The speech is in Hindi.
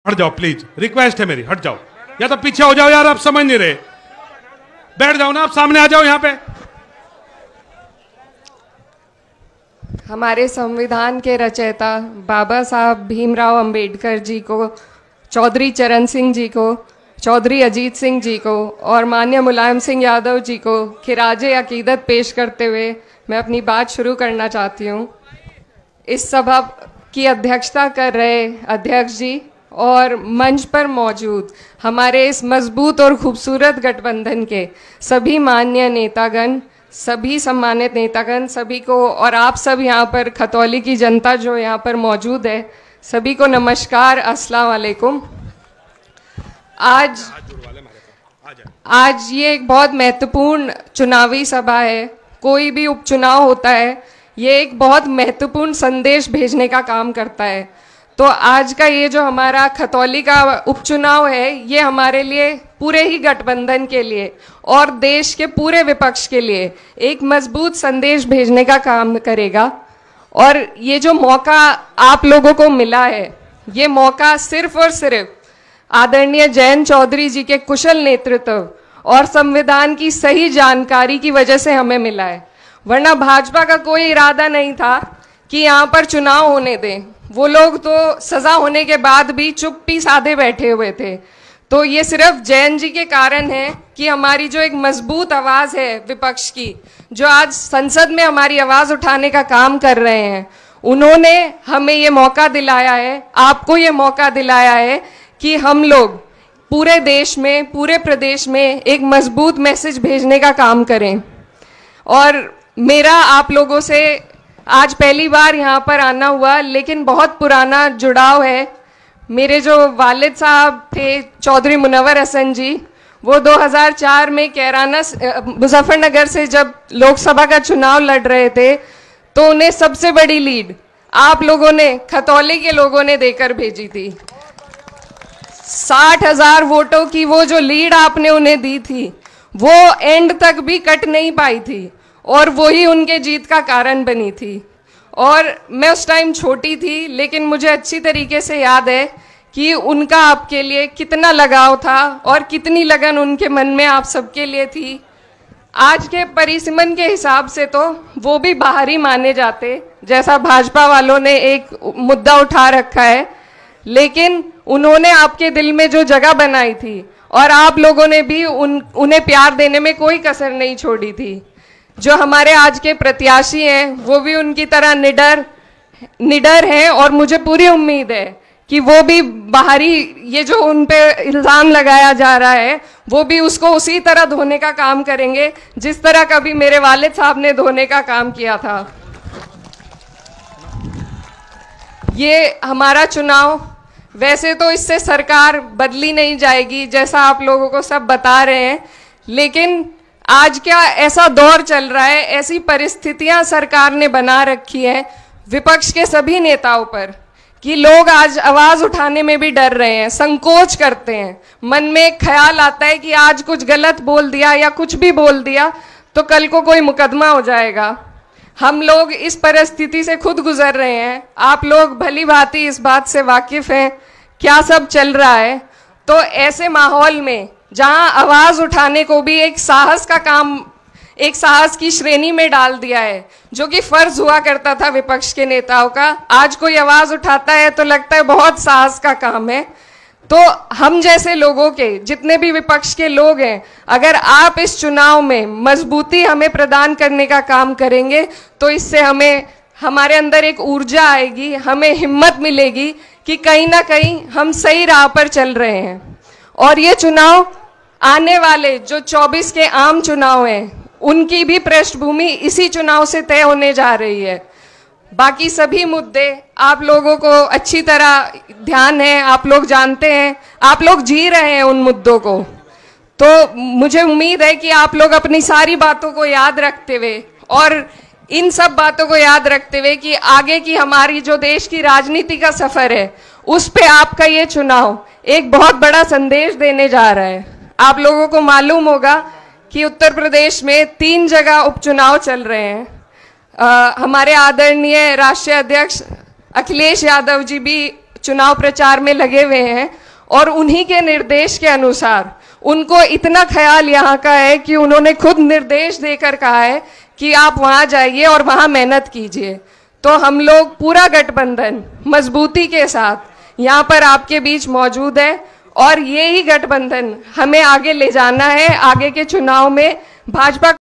हट जाओ प्लीज, रिक्वेस्ट है मेरी, हट जाओ। या तो पीछे हो जाओ यार, आप समझ नहीं रहे। बैठ जाओ ना, आप सामने आ जाओ यहाँ पे। हमारे संविधान के रचयिता बाबा साहब भीमराव अंबेडकर जी को, चौधरी चरण सिंह जी को, चौधरी अजीत सिंह जी को और माननीय मुलायम सिंह यादव जी को खिराजे अकीदत पेश करते हुए मैं अपनी बात शुरू करना चाहती हूँ। इस सभा की अध्यक्षता कर रहे अध्यक्ष जी और मंच पर मौजूद हमारे इस मजबूत और खूबसूरत गठबंधन के सभी माननीय नेतागण, सभी सम्मानित नेतागण, सभी को और आप सब यहाँ पर खतौली की जनता जो यहाँ पर मौजूद है, सभी को नमस्कार, अस्सलाम वालेकुम। आज ये एक बहुत महत्वपूर्ण चुनावी सभा है। कोई भी उपचुनाव होता है, ये एक बहुत महत्वपूर्ण संदेश भेजने का काम करता है। तो आज का ये जो हमारा खतौली का उपचुनाव है, ये हमारे लिए, पूरे ही गठबंधन के लिए और देश के पूरे विपक्ष के लिए एक मजबूत संदेश भेजने का काम करेगा। और ये जो मौका आप लोगों को मिला है, ये मौका सिर्फ और सिर्फ आदरणीय जयंत चौधरी जी के कुशल नेतृत्व और संविधान की सही जानकारी की वजह से हमें मिला है। वरना भाजपा का कोई इरादा नहीं था कि यहाँ पर चुनाव होने दें। वो लोग तो सजा होने के बाद भी चुप्पी साधे बैठे हुए थे। तो ये सिर्फ जयंत जी के कारण है कि हमारी जो एक मजबूत आवाज है विपक्ष की, जो आज संसद में हमारी आवाज उठाने का काम कर रहे हैं, उन्होंने हमें ये मौका दिलाया है, आपको ये मौका दिलाया है कि हम लोग पूरे देश में, पूरे प्रदेश में एक मजबूत मैसेज भेजने का काम करें। और मेरा आप लोगों से आज पहली बार यहाँ पर आना हुआ, लेकिन बहुत पुराना जुड़ाव है। मेरे जो वालिद साहब थे चौधरी मुनव्वर हसन जी, वो 2004 में कैराना मुजफ्फरनगर से जब लोकसभा का चुनाव लड़ रहे थे, तो उन्हें सबसे बड़ी लीड आप लोगों ने, खतौली के लोगों ने देकर भेजी थी। 60,000 वोटों की वो जो लीड आपने उन्हें दी थी, वो एंड तक भी कट नहीं पाई थी और वही उनके जीत का कारण बनी थी। और मैं उस टाइम छोटी थी, लेकिन मुझे अच्छी तरीके से याद है कि उनका आपके लिए कितना लगाव था और कितनी लगन उनके मन में आप सबके लिए थी। आज के परिसीमन के हिसाब से तो वो भी बाहरी माने जाते, जैसा भाजपा वालों ने एक मुद्दा उठा रखा है, लेकिन उन्होंने आपके दिल में जो जगह बनाई थी और आप लोगों ने भी उन्हें प्यार देने में कोई कसर नहीं छोड़ी थी। जो हमारे आज के प्रत्याशी हैं, वो भी उनकी तरह निडर हैं और मुझे पूरी उम्मीद है कि वो भी बाहरी ये जो उन पे इल्जाम लगाया जा रहा है, वो भी उसको उसी तरह धोने का काम करेंगे जिस तरह कभी मेरे वालिद साहब ने धोने का काम किया था। ये हमारा चुनाव, वैसे तो इससे सरकार बदली नहीं जाएगी जैसा आप लोगों को सब बता रहे हैं, लेकिन आज क्या ऐसा दौर चल रहा है, ऐसी परिस्थितियां सरकार ने बना रखी है विपक्ष के सभी नेताओं पर कि लोग आज आवाज उठाने में भी डर रहे हैं, संकोच करते हैं। मन में एक ख्याल आता है कि आज कुछ गलत बोल दिया या कुछ भी बोल दिया तो कल को कोई मुकदमा हो जाएगा। हम लोग इस परिस्थिति से खुद गुजर रहे हैं। आप लोग भली भांति इस बात से वाकिफ हैं क्या सब चल रहा है। तो ऐसे माहौल में जहां आवाज उठाने को भी एक साहस का काम, एक साहस की श्रेणी में डाल दिया है, जो कि फर्ज हुआ करता था विपक्ष के नेताओं का, आज कोई आवाज उठाता है तो लगता है बहुत साहस का काम है। तो हम जैसे लोगों के, जितने भी विपक्ष के लोग हैं, अगर आप इस चुनाव में मजबूती हमें प्रदान करने का काम करेंगे तो इससे हमें, हमारे अंदर एक ऊर्जा आएगी, हमें हिम्मत मिलेगी कि कहीं ना कहीं हम सही राह पर चल रहे हैं। और ये चुनाव, आने वाले जो 24 के आम चुनाव हैं, उनकी भी पृष्ठभूमि इसी चुनाव से तय होने जा रही है। बाकी सभी मुद्दे आप लोगों को अच्छी तरह ध्यान है, आप लोग जानते हैं, आप लोग जी रहे हैं उन मुद्दों को। तो मुझे उम्मीद है कि आप लोग अपनी सारी बातों को याद रखते हुए और इन सब बातों को याद रखते हुए कि आगे की हमारी जो देश की राजनीति का सफर है, उस पे आपका ये चुनाव एक बहुत बड़ा संदेश देने जा रहा है। आप लोगों को मालूम होगा कि उत्तर प्रदेश में 3 जगह उपचुनाव चल रहे हैं। हमारे आदरणीय राष्ट्रीय अध्यक्ष अखिलेश यादव जी भी चुनाव प्रचार में लगे हुए हैं और उन्हीं के निर्देश के अनुसार उनको इतना ख्याल यहाँ का है कि उन्होंने खुद निर्देश देकर कहा है कि आप वहाँ जाइए और वहाँ मेहनत कीजिए। तो हम लोग पूरा गठबंधन मजबूती के साथ यहाँ पर आपके बीच मौजूद है और यही गठबंधन हमें आगे ले जाना है। आगे के चुनाव में भाजपा